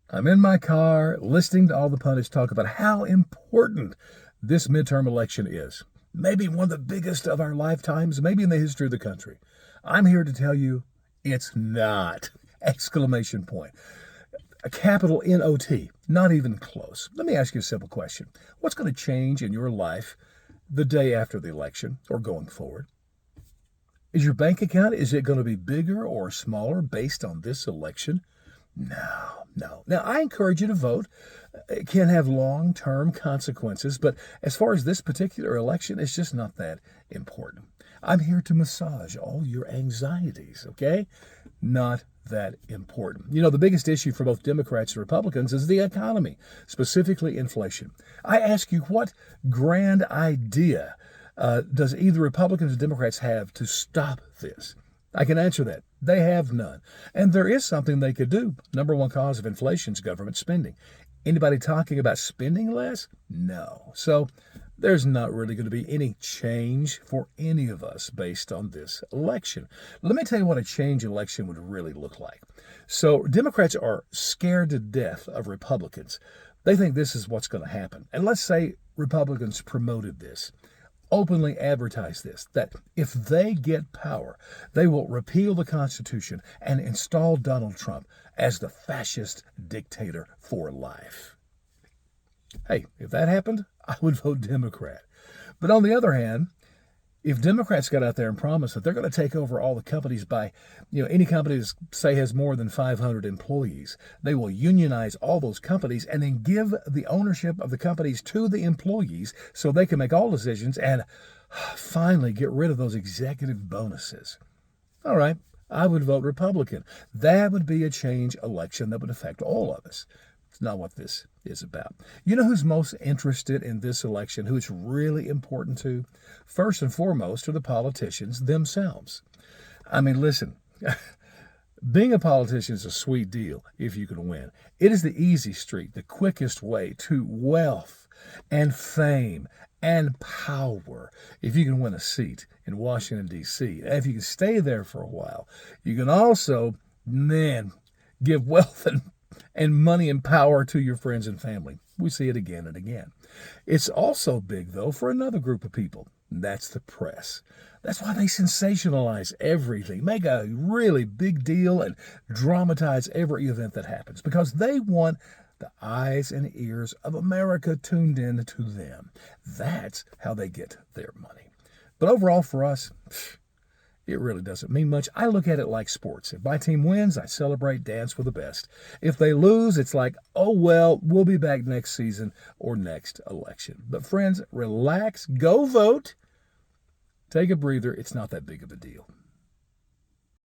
I'm in my car listening to all the pundits talk about how important this midterm election is. Maybe one of the biggest of our lifetimes, maybe in the history of the country. I'm here to tell you it's not! Exclamation point. A capital N-O-T. Not even close. Let me ask you a simple question. What's going to change in your life the day after the election or going forward? Is your bank account, is it going to be bigger or smaller based on this election? No, no. Now, I encourage you to vote. It can have long-term consequences, but as far as this particular election, it's just not that important. I'm here to massage all your anxieties, okay? Not that important. You know, the biggest issue for both Democrats and Republicans is the economy, specifically inflation. I ask you, what grand idea does either Republicans or Democrats have to stop this? I can answer that. They have none. And there is something they could do. Number one cause of inflation is government spending. Anybody talking about spending less? No. So there's not really going to be any change for any of us based on this election. Let me tell you what a change election would really look like. So Democrats are scared to death of Republicans. They think this is what's going to happen. And let's say Republicans promoted this, openly advertise this, that if they get power, they will repeal the Constitution and install Donald Trump as the fascist dictator for life. Hey, if that happened, I would vote Democrat. But on the other hand, if Democrats got out there and promised that they're going to take over all the companies by, any company that say has more than 500 employees, they will unionize all those companies and then give the ownership of the companies to the employees so they can make all decisions and finally get rid of those executive bonuses. All right, I would vote Republican. That would be a change election that would affect all of us. It's not what this is about. You know who's most interested in this election, who it's really important to? First and foremost are the politicians themselves. I mean, listen, being a politician is a sweet deal if you can win. It is the easy street, the quickest way to wealth and fame and power. If you can win a seat in Washington, D.C., and if you can stay there for a while, you can also, give wealth and money and power to your friends and family. We see it again and again. It's also big, though, for another group of people. That's the press. That's why they sensationalize everything, make a really big deal, and dramatize every event that happens because they want the eyes and ears of America tuned in to them. That's how they get their money. But overall, for us, it really doesn't mean much. I look at it like sports. If my team wins, I celebrate, dance for the best. If they lose, it's like, oh, well, we'll be back next season or next election. But friends, relax, go vote, take a breather. It's not that big of a deal.